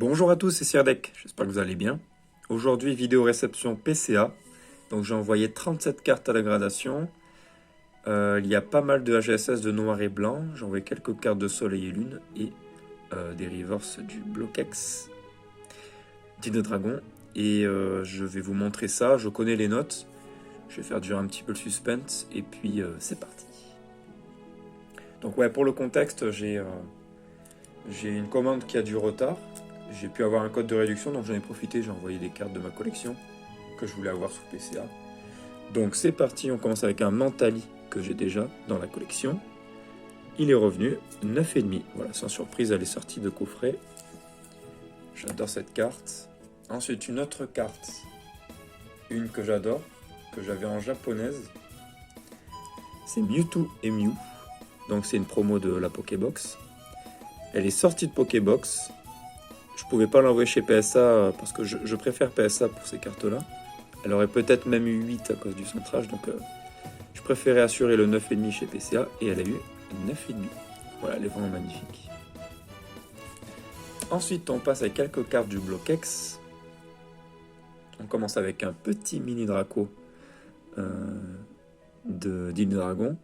Bonjour à tous, c'est Sirdec, j'espère que vous allez bien. Aujourd'hui, vidéo réception PCA. Donc j'ai envoyé 37 cartes à la gradation. Il y a pas mal de HSS de noir et blanc. J'ai envoyé quelques cartes de soleil et lune et des reverse du Bloquex, dit de dragon. Et je vais vous montrer ça, je connais les notes. Je vais faire durer un petit peu le suspense et puis c'est parti. Donc ouais, pour le contexte, j'ai une commande qui a du retard. J'ai pu avoir un code de réduction, donc j'en ai profité, j'ai envoyé des cartes de ma collection que je voulais avoir sous PCA. Donc c'est parti, on commence avec un Mentali que j'ai déjà dans la collection. Il est revenu 9,5. Voilà, sans surprise, elle est sortie de coffret. J'adore cette carte. Ensuite, une autre carte. Une que j'adore, que j'avais en japonaise. C'est Mewtwo et Mew. Donc c'est une promo de la Pokébox. Elle est sortie de Pokébox. Je pouvais pas l'envoyer chez PSA parce que je préfère PSA pour ces cartes-là. Elle aurait peut-être même eu 8 à cause du centrage, donc je préférais assurer le 9,5 chez PCA et elle a eu 9,5. Voilà, elle est vraiment magnifique. Ensuite, on passe à quelques cartes du Bloquex. On commence avec un petit mini Draco d'Île Dragon,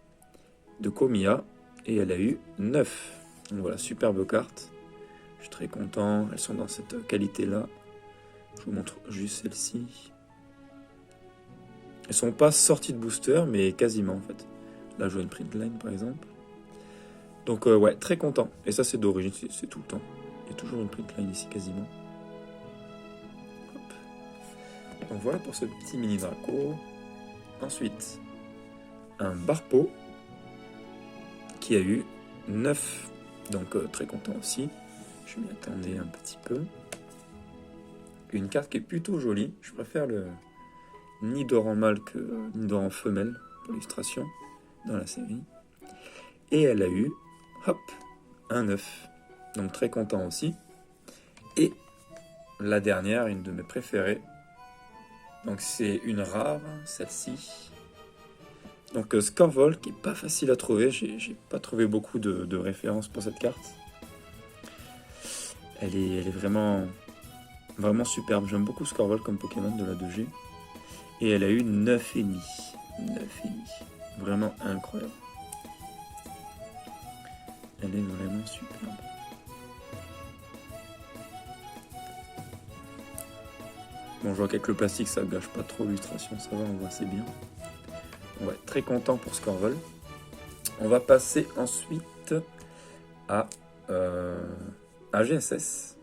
de Komiya, et elle a eu 9. Donc voilà, superbe carte. Je suis très content, elles sont dans cette qualité-là. Je vous montre juste celle-ci. Elles sont pas sorties de booster, mais quasiment en fait. Là, je vois une print line par exemple. Donc ouais, très content. Et ça, c'est d'origine, c'est tout le temps. Il y a toujours une print line ici quasiment. Hop. Donc voilà pour ce petit mini Draco. Ensuite, un Barpo qui a eu 9. Donc très content aussi. Je m'y attendais un petit peu. Une carte qui est plutôt jolie. Je préfère le Nidoran mâle que Nidoran femelle pour l'illustration dans la série. Et elle a eu, hop, un 9. Donc très content aussi. Et la dernière, une de mes préférées. Donc c'est une rare, celle-ci. Donc Scorvol, qui est pas facile à trouver. J'ai pas trouvé beaucoup de références pour cette carte. Elle est vraiment superbe. J'aime beaucoup Scorvol comme Pokémon de la 2G. Et elle a eu 9,5. 9,5. Vraiment incroyable. Elle est vraiment superbe. Bon, je vois qu'avec le plastique, ça gâche pas trop l'illustration. Ça va, on voit assez bien. Ouais, très content pour Scorvol. On va passer ensuite à GSS.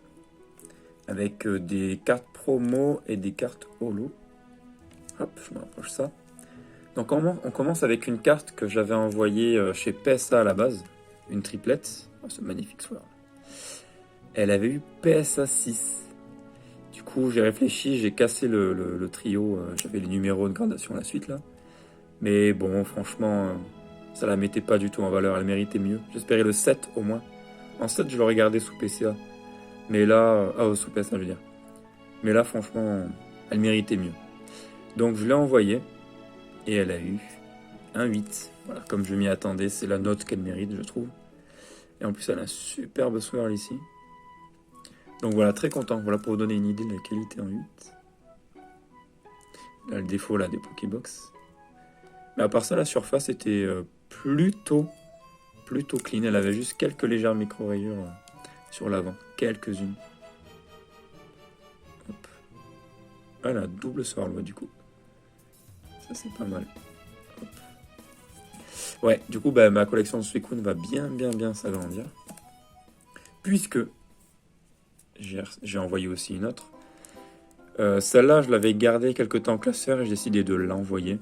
Avec des cartes promo et des cartes holo. Hop, je me rapproche ça. Donc on commence avec une carte que j'avais envoyée chez PSA à la base. Une triplette. Oh, ce magnifique soir. Elle avait eu PSA 6. Du coup, j'ai réfléchi, j'ai cassé le trio. J'avais les numéros de gradation à la suite là. Mais bon, franchement, ça la mettait pas du tout en valeur. Elle méritait mieux. J'espérais le 7 au moins. En 7, je l'aurais gardé sous PCA. Mais là... sous PSA, je veux dire. Mais là, franchement, elle méritait mieux. Donc, je l'ai envoyée. Et elle a eu un 8. Voilà, comme je m'y attendais, c'est la note qu'elle mérite, je trouve. Et en plus, elle a un superbe swirl ici. Donc voilà, très content. Voilà pour vous donner une idée de la qualité en 8. Là, le défaut là, des Pokébox. Mais à part ça, la surface était plutôt clean. Elle avait juste quelques légères micro-rayures sur l'avant. Quelques-unes. Hop. Elle a double swirl, du coup. Ça, c'est pas mal. Hop. Ouais, du coup, ma collection de Suicune va bien s'agrandir. Puisque j'ai envoyé aussi une autre. Celle-là, je l'avais gardée quelques temps en classeur et j'ai décidé de l'envoyer.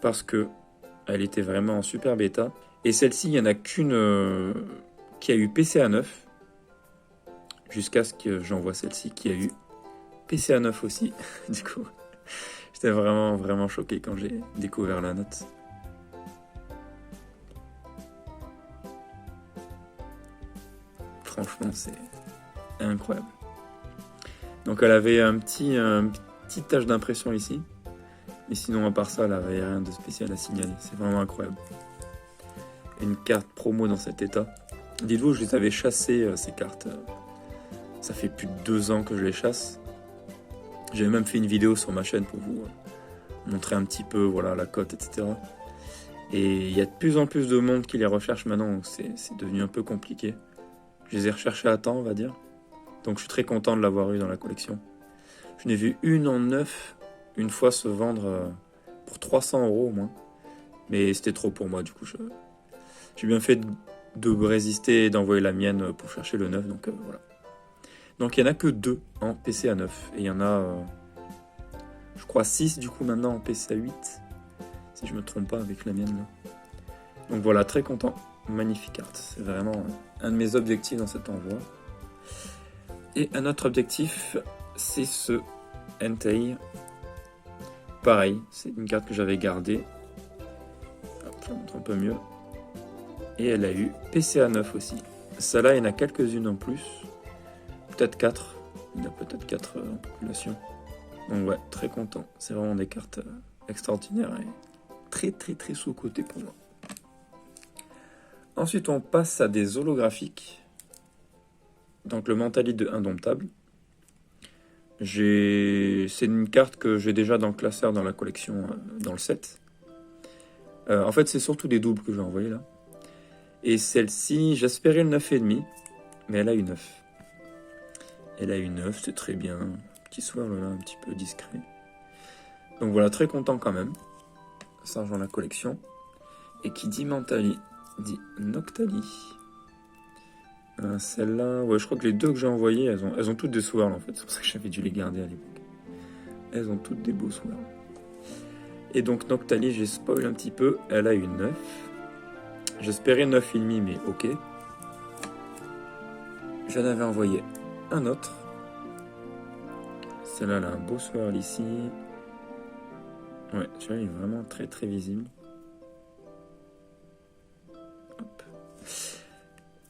Parce que elle était vraiment en super bêta. Et celle-ci, il n'y en a qu'une qui a eu PCA 9. Jusqu'à ce que j'envoie celle-ci qui a eu PCA 9 aussi. Du coup, j'étais vraiment choqué quand j'ai découvert la note. Franchement, c'est incroyable. Donc elle avait un petit tache d'impression ici. Mais sinon, à part ça, elle n'avait rien de spécial à signaler. C'est vraiment incroyable. Une carte promo dans cet état. Dites-vous, je les avais chassées, ces cartes, Ça fait plus de 2 ans que je les chasse. J'avais même fait une vidéo sur ma chaîne pour vous montrer un petit peu voilà, la cote, etc. Et il y a de plus en plus de monde qui les recherche maintenant, donc c'est devenu un peu compliqué. Je les ai recherchés à temps, on va dire. Donc je suis très content de l'avoir eu dans la collection. Je n'ai vu une en neuf, une fois se vendre pour 300 € au moins. Mais c'était trop pour moi, du coup j'ai bien fait de résister et d'envoyer la mienne pour chercher le neuf, donc voilà. Donc il n'y en a que 2 en PCA 9, et il y en a, je crois 6 du coup maintenant en PCA 8, si je me trompe pas avec la mienne là. Donc voilà, très content, magnifique carte, c'est vraiment un de mes objectifs dans cet envoi. Et un autre objectif, c'est ce Entei. Pareil, c'est une carte que j'avais gardée. Hop, je la montre un peu mieux. Et elle a eu PCA 9 aussi. Celle-là, il y en a quelques-unes en plus. Peut-être 4. Il y en a peut-être 4 en population. Donc ouais, très content. C'est vraiment des cartes extraordinaires et très très très sous-cotées pour moi. Ensuite, on passe à des holographiques. Donc le Mentalite de Indomptable. C'est une carte que j'ai déjà dans le classeur dans la collection, dans le set. En fait, c'est surtout des doubles que j'ai envoyés là. Et celle-ci, j'espérais le 9,5, mais elle a eu 9. Elle a eu 9, c'est très bien. Petit swirl là, un petit peu discret. Donc voilà, très content quand même. Ça rejoint la collection. Et qui dit Mentali, dit Noctali. Celle-là, ouais, je crois que les 2 que j'ai envoyées, elles ont toutes des swirls en fait. C'est pour ça que j'avais dû les garder à l'époque. Elles ont toutes des beaux swirls. Et donc Noctali, j'ai spoil un petit peu, elle a eu 9. J'espérais 9,5, mais ok. J'en avais envoyé un autre. Celle-là, elle a un beau swirl ici. Ouais, celui-là, il est vraiment très très visible. Hop.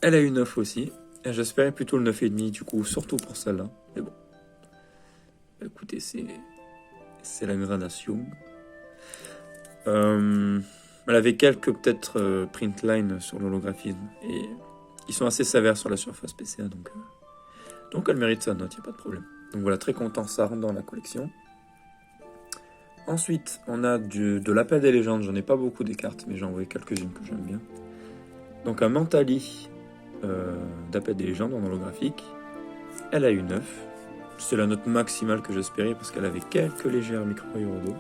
Elle a eu 9 aussi. Et j'espérais plutôt le 9,5 du coup, surtout pour celle-là. Mais bon. Écoutez, c'est la gradation. Elle avait quelques peut-être print line sur l'holographisme. Et ils sont assez sévères sur la surface PCA. Donc elle mérite sa note, il n'y a pas de problème. Donc voilà, très content, ça rentre dans la collection. Ensuite, on a de l'appel des légendes. J'en ai pas beaucoup des cartes, mais j'ai envoyé quelques-unes que j'aime bien. Donc un Mentali d'appel des légendes en holographique. Elle a eu 9. C'est la note maximale que j'espérais parce qu'elle avait quelques légères micro-rayures au dos.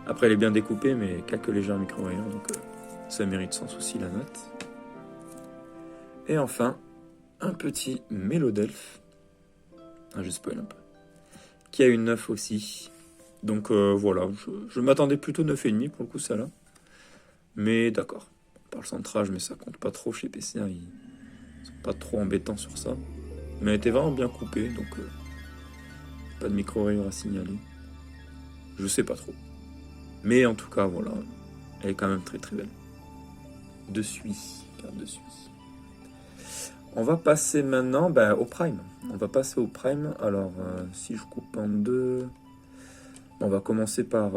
Après, elle est bien découpée, mais quelques légères micro-rayures, donc ça mérite sans souci la note. Et enfin, un petit Mélodelphe. Je spoil un peu. Qui a une 9 aussi. Donc voilà, je m'attendais plutôt 9,5 pour le coup, ça là. Mais d'accord. On parle centrage, mais ça compte pas trop chez PCA. Ils sont pas trop embêtants sur ça. Mais elle était vraiment bien coupée, donc pas de micro-rayures à signaler. Je sais pas trop. Mais en tout cas, voilà. Elle est quand même très très belle. De Suisse. Carte de Suisse. On va passer maintenant au Prime. On va passer au Prime. Alors, si je coupe en deux... On va commencer par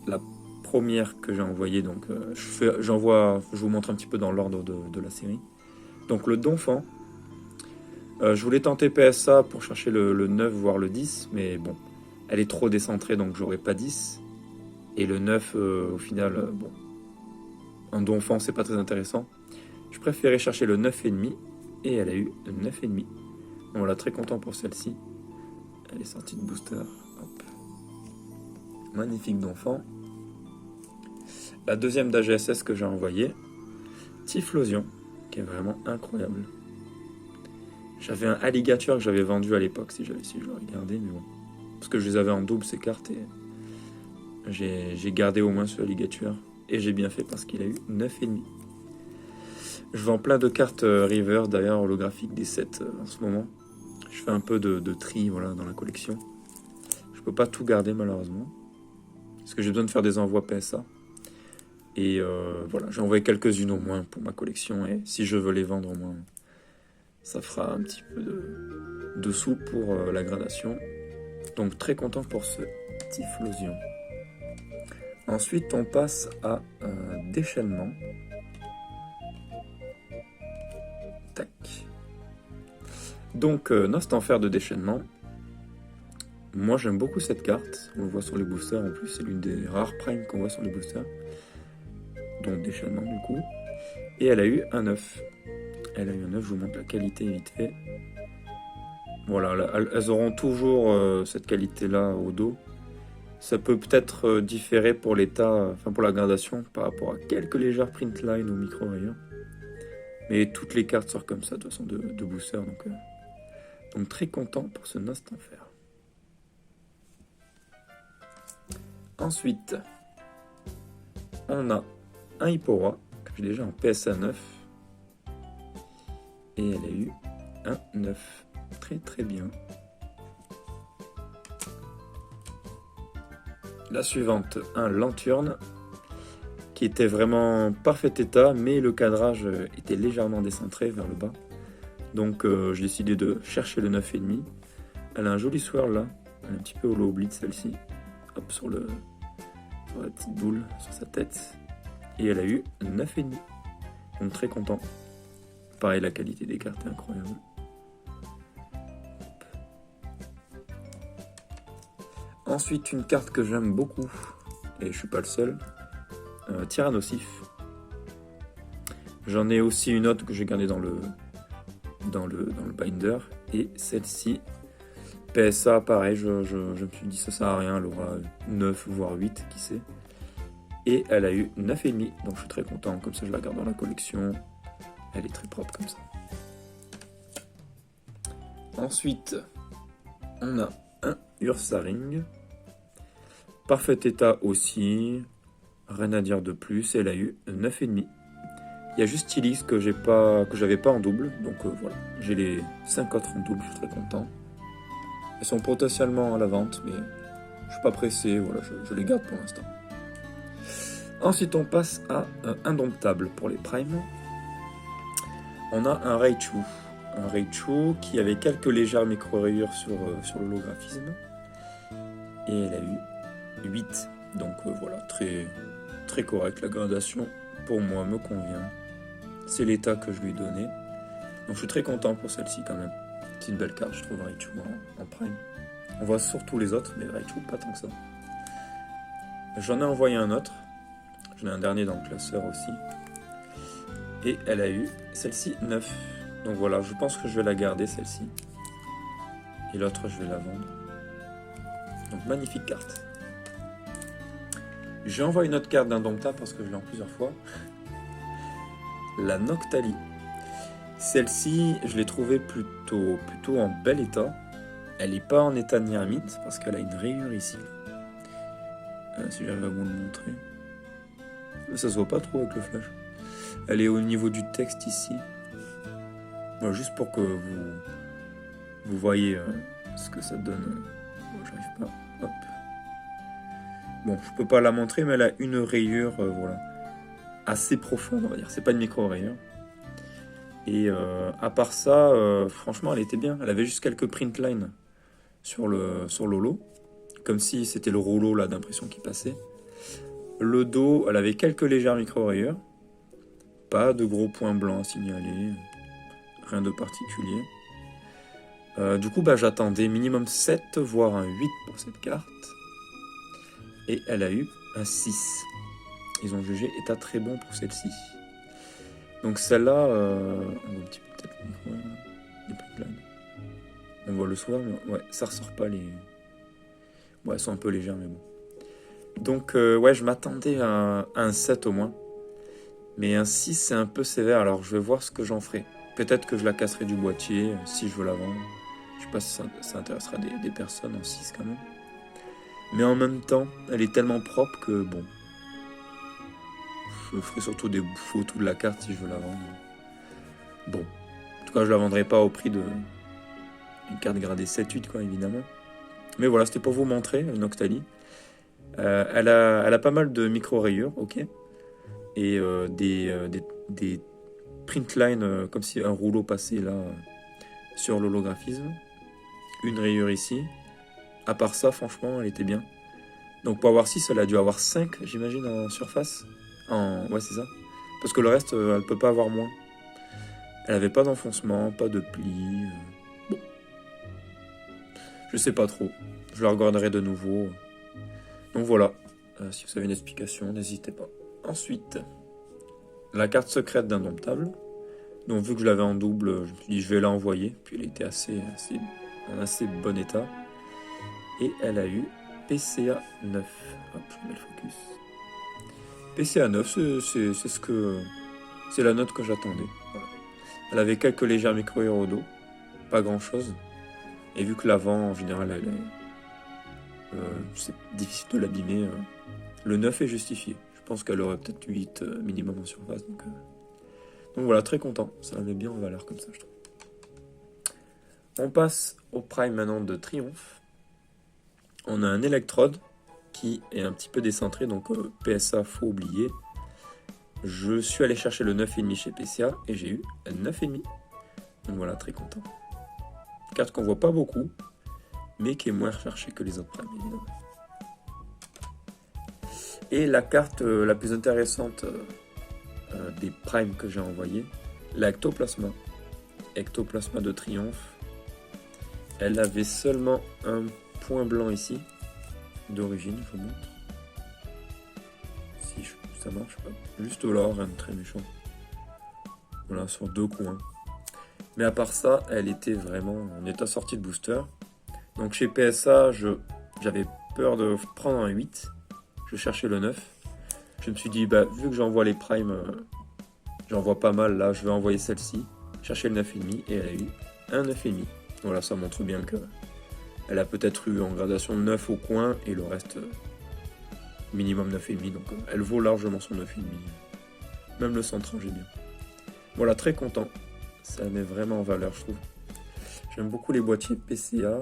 la première que j'ai envoyée. Donc, je vous montre un petit peu dans l'ordre de la série. Donc, le Donphan. Je voulais tenter PSA pour chercher le 9, voire le 10. Mais bon, elle est trop décentrée, donc j'aurais pas 10. Et le 9, au final, bon, un Donphan, c'est pas très intéressant. Je préférais chercher le 9,5. Et elle a eu le 9,5. Donc voilà, très content pour celle-ci. Elle est sortie de booster. Hop. Magnifique Donphan. La deuxième d'AGSS que j'ai envoyée, Typhlosion, qui est vraiment incroyable. J'avais un alligator que j'avais vendu à l'époque, si je le regardais, mais bon. Parce que je les avais en double ces cartes et j'ai gardé au moins ce alligator. Et j'ai bien fait parce qu'il a eu 9,5. Je vends plein de cartes River, d'ailleurs, holographiques des sets en ce moment. Je fais un peu de tri voilà, dans la collection. Je peux pas tout garder malheureusement. Parce que j'ai besoin de faire des envois PSA. Et voilà, j'ai envoyé quelques-unes au moins pour ma collection. Et si je veux les vendre au moins, ça fera un petit peu de sous pour la gradation. Donc très content pour ce Typhlosion. Ensuite, on passe à déchaînement. Tac. Donc, Nostanfer de déchaînement. Moi, j'aime beaucoup cette carte. On le voit sur les boosters en plus. C'est l'une des rares primes qu'on voit sur les boosters. Donc, déchaînement du coup. Et elle a eu un 9. Elle a eu un 9, je vous montre la qualité vite fait. Voilà, elles auront toujours cette qualité-là au dos. Ça peut peut-être différer pour l'état, enfin pour la gradation, par rapport à quelques légères print line ou micro rayures. Mais toutes les cartes sortent comme ça, de toute façon, de booster. Donc très content pour ce Nostanfer. Ensuite, on a un Hippora, que j'ai déjà en PSA 9. Et elle a eu un 9. Très très bien. La suivante, un Lanturne, qui était vraiment parfait état, mais le cadrage était légèrement décentré vers le bas. Donc j'ai décidé de chercher le 9,5. Elle a un joli swirl là, elle est un petit peu hollow blitz celle-ci. Hop, sur la petite boule, sur sa tête. Et elle a eu 9,5. Donc très content. Pareil, la qualité des cartes est incroyable. Ensuite, une carte que j'aime beaucoup, et je suis pas le seul, Tyrannosif. J'en ai aussi une autre que j'ai gardée dans le binder, et celle-ci, PSA, pareil, je me suis dit ça sert à rien, elle aura 9 voire 8, qui sait. Et elle a eu 9,5, donc je suis très content, comme ça je la garde dans la collection. Elle est très propre comme ça. Ensuite, on a un Ursaring. Parfait état aussi. Rien à dire de plus. Elle a eu 9,5. Il y a juste Tilix que j'avais pas en double. Donc voilà. J'ai les 5 autres en double. Je suis très content. Elles sont potentiellement à la vente, mais je suis pas pressé. Voilà, je les garde pour l'instant. Ensuite, on passe à Indomptable pour les primes. On a un Raichu. Un Raichu qui avait quelques légères micro-rayures sur l'holographisme. Et elle a eu 8. Donc voilà, très, très correct. La gradation, pour moi, me convient. C'est l'état que je lui ai donné. Donc je suis très content pour celle-ci quand même. C'est une belle carte, je trouve, Raichu en prime. On voit surtout les autres, mais Raichu, pas tant que ça. J'en ai envoyé un autre. J'en ai un dernier dans le classeur aussi. Et elle a eu, celle-ci, 9. Donc voilà, je pense que je vais la garder, celle-ci. Et l'autre, je vais la vendre. Donc magnifique carte. J'ai envoyé une autre carte d'Indomptable parce que je l'ai en plusieurs fois. La Noctali. Celle-ci, je l'ai trouvée plutôt en bel état. Elle n'est pas en état niramite parce qu'elle a une rayure ici. Si j'arrive à vous le montrer. Ça se voit pas trop avec le flash. Elle est au niveau du texte ici. Voilà, juste pour que vous voyez ce que ça donne. J'arrive pas. Hop. Bon, je peux pas la montrer, mais elle a une rayure, voilà, assez profonde, on va dire. C'est pas une micro-rayure. Et à part ça, franchement, elle était bien. Elle avait juste quelques print lines sur l'holo, comme si c'était le rouleau là d'impression qui passait. Le dos, elle avait quelques légères micro-rayures. Pas de gros points blancs à signaler. Rien de particulier. Du coup, j'attendais minimum 7, voire un 8 pour cette carte. Et elle a eu un 6. Ils ont jugé état très bon pour celle-ci. Donc celle-là, on voit un petit peu peut-être le micro, les pipelines. On voit le soir, mais ouais, ça ressort pas les... Ouais, elles sont un peu légères, mais bon. Donc ouais, je m'attendais à un 7 au moins. Mais un 6, c'est un peu sévère, alors je vais voir ce que j'en ferai. Peut-être que je la casserai du boîtier, si je veux la vendre. Je sais pas si ça intéressera des personnes en 6 quand même. Mais en même temps, elle est tellement propre que bon... Je ferai surtout des photos de la carte si je veux la vendre. Bon. En tout cas, je la vendrai pas au prix d'une carte gradée 7-8, quoi, évidemment. Mais voilà, c'était pour vous montrer une Octali. Elle a pas mal de micro-rayures, ok. Et des print lines, comme si un rouleau passait là sur l'holographisme. Une rayure ici. À part ça, franchement, elle était bien. Donc pour avoir 6, elle a dû avoir 5, j'imagine, en surface. Ouais, c'est ça. Parce que le reste, elle peut pas avoir moins. Elle avait pas d'enfoncement, pas de plis. Je sais pas trop. Je la regarderai de nouveau. Donc voilà. Si vous avez une explication, n'hésitez pas. Ensuite, la carte secrète d'Indomptable. Donc vu que je l'avais en double, je me suis dit je vais la envoyer. Puis elle était en assez bon état. Et elle a eu PCA 9. Hop, je mets le focus. PCA 9, c'est la note que j'attendais. Voilà. Elle avait quelques légères micro-erreurs au dos. Pas grand chose. Et vu que l'avant, en général, c'est difficile de l'abîmer, le 9 est justifié. Je pense qu'elle aurait peut-être 8 minimum en surface. Donc voilà, très content. Ça la met bien en valeur comme ça, je trouve. On passe au prime maintenant de Triomphe. On a un électrode qui est un petit peu décentré, donc PSA, faut oublier. Je suis allé chercher le 9,5 chez PCA et j'ai eu un 9,5. Donc voilà, très content. Carte qu'on voit pas beaucoup, mais qui est moins recherchée que les autres primes, évidemment. Et la carte la plus intéressante des primes que j'ai envoyées, la Ectoplasma. Ectoplasma de Triomphe. Elle avait seulement un point blanc ici, d'origine, je vous montre. Si ça marche pas. Juste là, rien de très méchant. Voilà, sur 2 coins. Mais à part ça, elle était vraiment en état sortie de booster. Donc chez PSA, j'avais peur de prendre un 8. Je cherchais le 9. Je me suis dit, vu que j'envoie les primes, j'en vois pas mal là, je vais envoyer celle-ci. Chercher le 9,5 et elle a eu un 9,5. Voilà, ça montre bien que elle a peut-être eu en gradation 9 au coin et le reste minimum 9,5. Donc elle vaut largement son 9,5. Même le centre, j'ai bien. Voilà, très content. Ça met vraiment en valeur, je trouve. J'aime beaucoup les boîtiers PCA.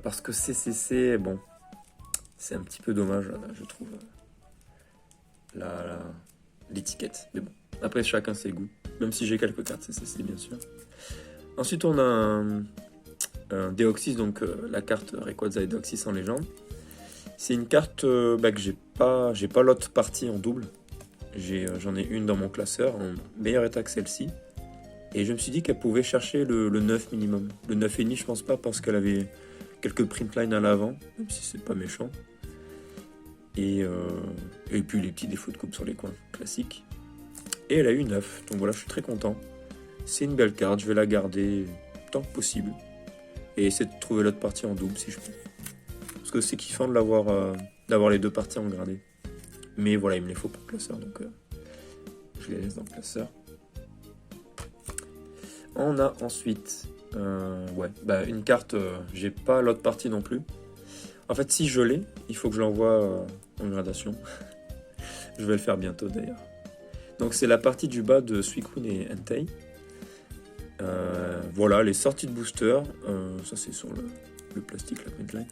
Parce que CCC, bon, c'est un petit peu dommage, je trouve, l'étiquette. Mais bon, après chacun ses goûts. Même si j'ai quelques cartes CCC, bien sûr. Ensuite, on a un Deoxys, donc la carte Rayquaza et Deoxys en légende. C'est une carte que j'ai pas l'autre partie en double. J'en ai une dans mon classeur, en meilleur état que celle-ci. Et je me suis dit qu'elle pouvait chercher le 9 minimum. Le 9,5, je pense pas, parce qu'elle avait quelques printlines à l'avant, même si c'est pas méchant. Et puis les petits défauts de coupe sur les coins, classiques. Et elle a eu 9, donc voilà, je suis très content. C'est une belle carte, je vais la garder tant que possible. Et essayer de trouver l'autre partie en double si je peux. Parce que c'est kiffant de d'avoir les 2 parties en gradé. Mais voilà, il me les faut pour le classeur, donc je les laisse dans le classeur. On a ensuite une carte, j'ai pas l'autre partie non plus. En fait, si je l'ai, il faut que je l'envoie en gradation. Je vais le faire bientôt d'ailleurs. Donc c'est la partie du bas de Suicune et Entei. Voilà, les sorties de booster, ça c'est sur le plastique, la printline.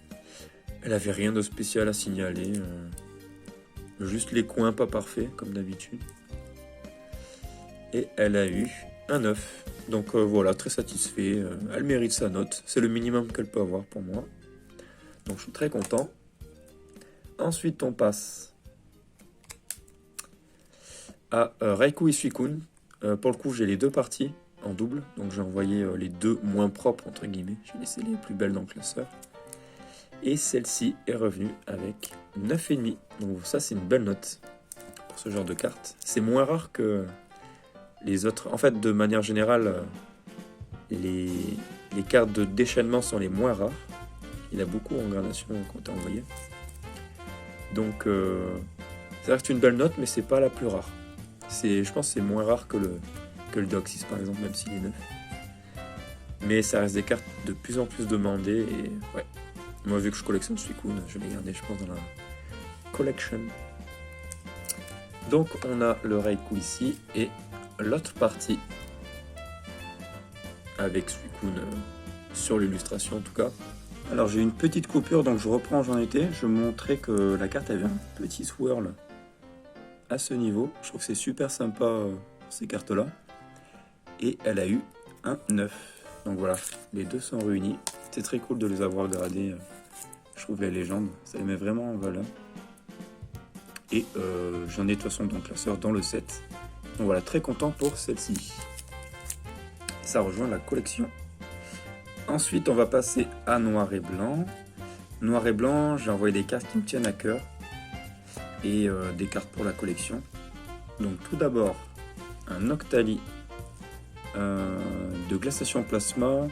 Elle avait rien de spécial à signaler, juste les coins pas parfaits comme d'habitude. Et elle a eu un 9. Donc voilà, très satisfait. Elle mérite sa note. C'est le minimum qu'elle peut avoir pour moi. Donc je suis très content. Ensuite, on passe à Raikou et Suicune. Pour le coup, j'ai les 2 parties en double. Donc j'ai envoyé les 2 moins propres, entre guillemets. J'ai laissé les plus belles dans le classeur. Et celle-ci est revenue avec 9,5. Donc ça, c'est une belle note pour ce genre de carte. C'est moins rare que les autres. En fait, de manière générale, les cartes de déchaînement sont les moins rares. Il y en a beaucoup en gradation qu'on t'a envoyé. Donc, ça reste une belle note, mais c'est pas la plus rare. Je pense que c'est moins rare que le Deoxys, par exemple, même s'il est neuf. Mais ça reste des cartes de plus en plus demandées. Et ouais, moi, vu que je collectionne Suicune, je l'ai gardé, je pense, dans la collection. Donc, on a le Raikou ici et l'autre partie avec Suicune sur l'illustration en tout cas. Alors j'ai une petite coupure, donc je reprends, j'en étais. Je montrais que la carte avait un petit swirl à ce niveau. Je trouve que c'est super sympa ces cartes là. Et elle a eu un 9. Donc voilà, les 2 sont réunis. C'est très cool de les avoir gradés. Je trouve les légendes, ça les met vraiment en valeur. Et j'en ai de toute façon dans le classeur dans le set. Donc voilà, très content pour celle-ci. Ça rejoint la collection. Ensuite, on va passer à noir et blanc. Noir et blanc, j'ai envoyé des cartes qui me tiennent à cœur et des cartes pour la collection. Donc tout d'abord, un Octali de glaciation plasma.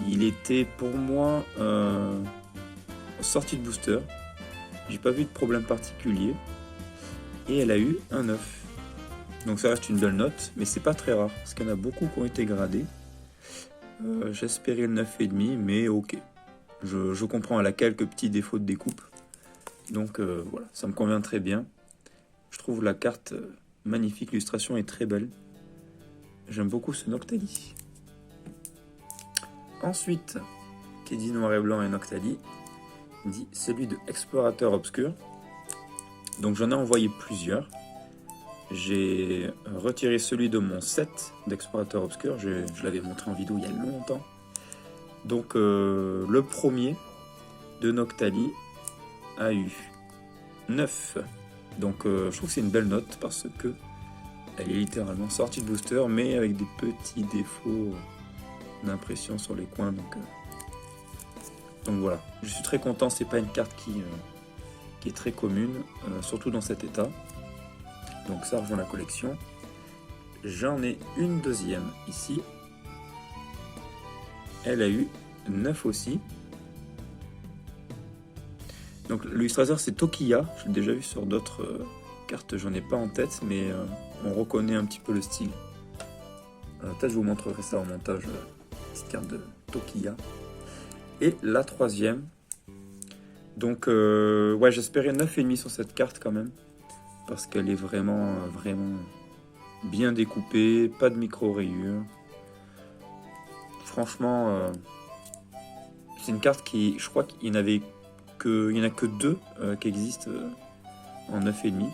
Il était pour moi sortie de booster. J'ai pas vu de problème particulier. Et elle a eu un 9. Donc ça reste une belle note, mais c'est pas très rare, parce qu'il y en a beaucoup qui ont été gradés. J'espérais le 9,5, mais ok. Je comprends, elle a quelques petits défauts de découpe. Donc voilà, ça me convient très bien. Je trouve la carte magnifique, l'illustration est très belle. J'aime beaucoup ce Noctali. Ensuite, qui dit noir et blanc et Noctali, dit celui de Explorateur Obscur. Donc j'en ai envoyé plusieurs. J'ai retiré celui de mon set d'Explorateur Obscur. Je l'avais montré en vidéo il y a longtemps. Donc le premier de Noctali a eu 9. Donc je trouve que c'est une belle note parce que elle est littéralement sortie de booster, mais avec des petits défauts d'impression sur les coins. Donc voilà, je suis très content. C'est pas une carte qui est très commune, surtout dans cet état. Donc ça rejoint la collection. J'en ai une deuxième ici. Elle a eu 9 aussi. Donc l'illustrateur c'est Tokiya. Je l'ai déjà vu sur d'autres cartes, j'en ai pas en tête, mais on reconnaît un petit peu le style. Peut-être je vous montrerai ça en montage, petite carte de Tokiya. Et la troisième. Donc ouais, j'espérais 9,5 sur cette carte quand même. Parce qu'elle est vraiment bien découpée, pas de micro-rayures. Franchement, c'est une carte qui, je crois qu'il n'y en a que deux qui existent en 9,5.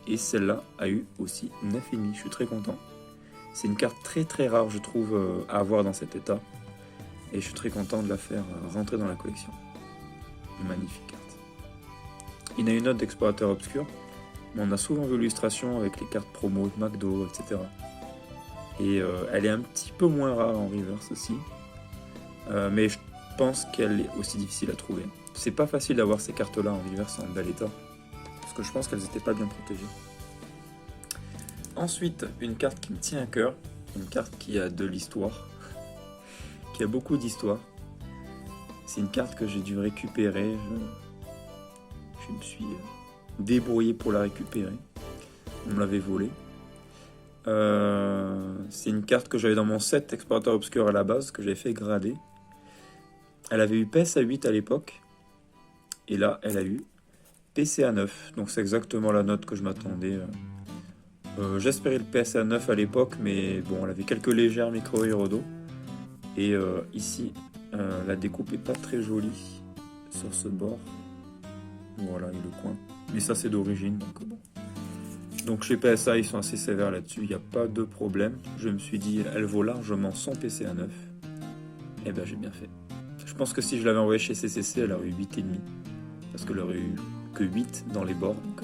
Et celle-là a eu aussi 9,5. Je suis très content. C'est une carte très rare, je trouve, à avoir dans cet état. Et je suis très content de la faire rentrer dans la collection. Une magnifique carte. Il y en a une autre d'Explorateur Obscur. Mais on a souvent vu l'illustration avec les cartes promo de McDo, etc. Et elle est un petit peu moins rare en reverse aussi. Mais je pense qu'elle est aussi difficile à trouver. C'est pas facile d'avoir ces cartes-là en reverse en bel état. Parce que je pense qu'elles n'étaient pas bien protégées. Ensuite, une carte qui me tient à cœur. Une carte qui a de l'histoire. Qui a beaucoup d'histoire. C'est une carte que j'ai dû récupérer. Je me suis débrouillé pour la récupérer. On me l'avait volée. C'est une carte que j'avais dans mon set Explorateur Obscur à la base, que j'avais fait grader. Elle avait eu PSA 8 à l'époque. Et là, elle a eu PCA 9. Donc c'est exactement la note que je m'attendais. J'espérais le PSA 9 à l'époque, mais bon, elle avait quelques légères micro-rayures au dos. Et ici, la découpe est pas très jolie sur ce bord. Voilà, et le coin. Mais ça, c'est d'origine, donc bon. Donc chez PSA, ils sont assez sévères là-dessus, il n'y a pas de problème. Je me suis dit, elle vaut largement son PCA 9. Et ben j'ai bien fait. Je pense que si je l'avais envoyé chez CCC, elle aurait eu 8,5. Parce qu'elle aurait eu que 8 dans les bords. Donc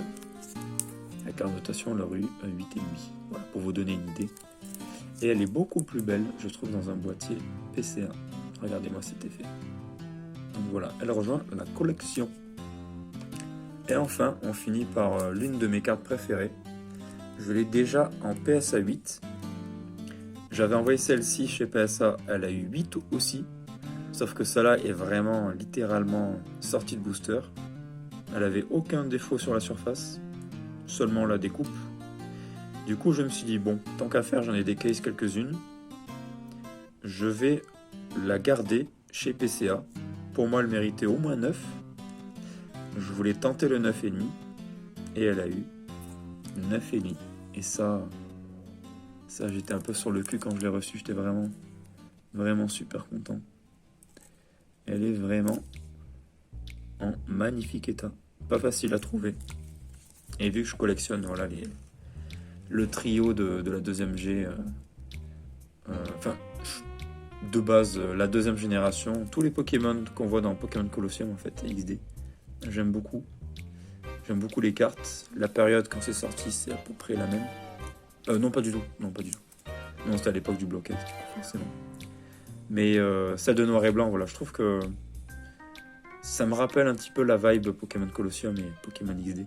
avec la notation, elle aurait eu 8,5. Voilà, pour vous donner une idée. Et elle est beaucoup plus belle, je trouve, dans un boîtier PCA. Regardez-moi cet effet. Donc voilà, elle rejoint la collection. Et enfin, on finit par l'une de mes cartes préférées. Je l'ai déjà en PSA 8. J'avais envoyé celle-ci chez PSA, elle a eu 8 aussi. Sauf que celle-là est vraiment littéralement sortie de booster. Elle avait aucun défaut sur la surface, seulement la découpe. Du coup, je me suis dit, bon, tant qu'à faire, j'en ai des cases quelques-unes. Je vais la garder chez PCA. Pour moi, elle méritait au moins 9. Je voulais tenter le 9,5 et elle a eu 9,5. Et ça j'étais un peu sur le cul quand je l'ai reçu. J'étais vraiment super content. Elle est vraiment en magnifique état. Pas facile à trouver. Et vu que je collectionne voilà, le trio de la deuxième G, de base, la deuxième génération, tous les Pokémon qu'on voit dans Pokémon Colosseum en fait, XD. J'aime beaucoup. J'aime beaucoup les cartes. La période quand c'est sorti, c'est à peu près la même. Non, pas du tout. Non, c'était à l'époque du blocage, forcément. Mais celle de noir et blanc, voilà, je trouve que ça me rappelle un petit peu la vibe Pokémon Colosseum et Pokémon XD.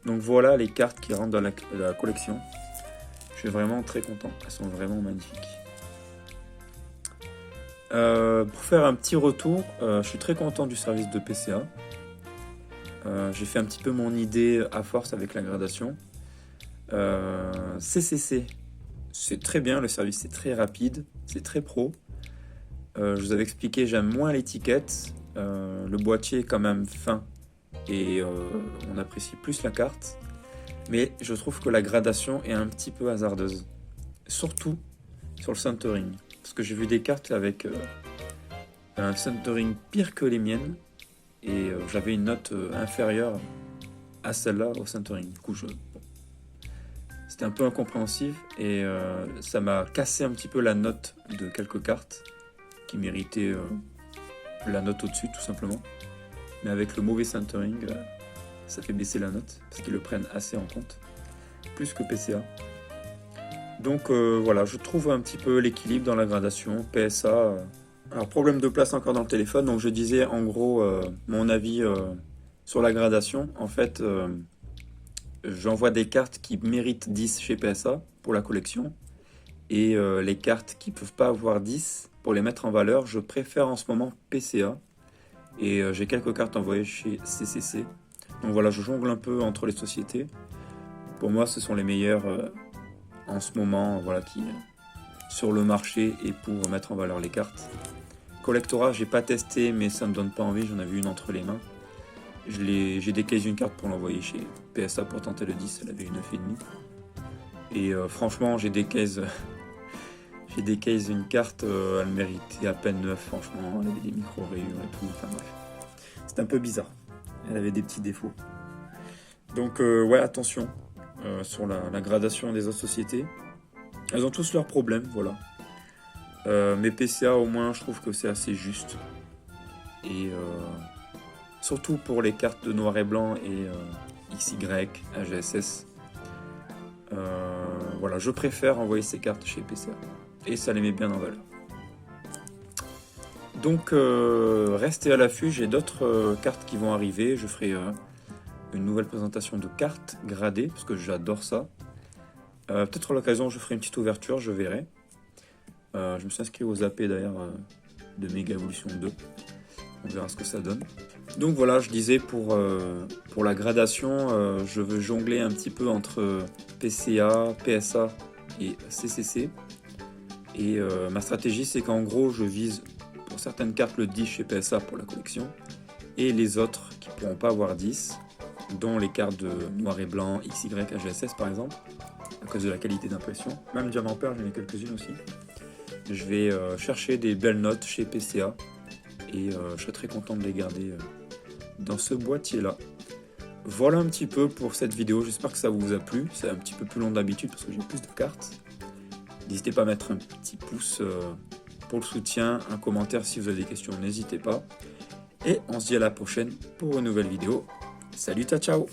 Donc voilà les cartes qui rentrent dans la collection. Je suis vraiment très content, elles sont vraiment magnifiques. Pour faire un petit retour, je suis très content du service de PCA. J'ai fait un petit peu mon idée à force avec la gradation. CCC, c'est très bien, le service c'est très rapide, c'est très pro. Je vous avais expliqué, j'aime moins l'étiquette. Le boîtier est quand même fin et on apprécie plus la carte. Mais je trouve que la gradation est un petit peu hasardeuse. Surtout sur le centering. Parce que j'ai vu des cartes avec un centering pire que les miennes. Et j'avais une note inférieure à celle-là au centering. Du coup, c'était un peu incompréhensif. Et ça m'a cassé un petit peu la note de quelques cartes qui méritaient la note au-dessus, tout simplement. Mais avec le mauvais centering, ça fait baisser la note. Parce qu'ils le prennent assez en compte. Plus que PCA. Donc voilà, je trouve un petit peu l'équilibre dans la gradation. PSA. Alors, problème de place encore dans le téléphone. Donc, je disais en gros mon avis sur la gradation. En fait, j'envoie des cartes qui méritent 10 chez PSA pour la collection. Et les cartes qui ne peuvent pas avoir 10, pour les mettre en valeur, je préfère en ce moment PCA. Et j'ai quelques cartes envoyées chez CCC. Donc voilà, je jongle un peu entre les sociétés. Pour moi, ce sont les meilleures en ce moment, voilà, qui sur le marché et pour mettre en valeur les cartes. Collectora, j'ai pas testé, mais ça me donne pas envie, j'en avais une entre les mains. J'ai décaissé une carte pour l'envoyer chez PSA pour tenter le 10, elle avait une 9,5. Et franchement, j'ai décaissé une carte, elle méritait à peine 9, franchement, elle avait des micro-rayures et tout, enfin bref. C'était un peu bizarre, elle avait des petits défauts. Donc ouais, attention sur la gradation des autres sociétés. Elles ont tous leurs problèmes, voilà. Mais PCA au moins je trouve que c'est assez juste. Et surtout pour les cartes de noir et blanc et XY, AGSS. Voilà, je préfère envoyer ces cartes chez PCA. Et ça les met bien en valeur. Donc restez à l'affût, j'ai d'autres cartes qui vont arriver. Je ferai une nouvelle présentation de cartes gradées, parce que j'adore ça. Peut-être à l'occasion je ferai une petite ouverture, je verrai. Je me suis inscrit aux AP d'ailleurs de Mega Evolution 2. On verra ce que ça donne. Donc voilà, je disais pour la gradation, je veux jongler un petit peu entre PCA, PSA et CCC. Et ma stratégie, c'est qu'en gros, je vise pour certaines cartes le 10 chez PSA pour la collection. Et les autres qui ne pourront pas avoir 10, dont les cartes de noir et blanc, XY, AGSS par exemple, à cause de la qualité d'impression. Même Diamant Perle, j'en ai quelques-unes aussi. Je vais chercher des belles notes chez PCA et je serai très content de les garder dans ce boîtier là. Voilà un petit peu pour cette vidéo, j'espère que ça vous a plu. C'est un petit peu plus long d'habitude parce que j'ai plus de cartes. N'hésitez pas à mettre un petit pouce pour le soutien, un commentaire si vous avez des questions, n'hésitez pas. Et on se dit à la prochaine pour une nouvelle vidéo. Salut, ciao ciao.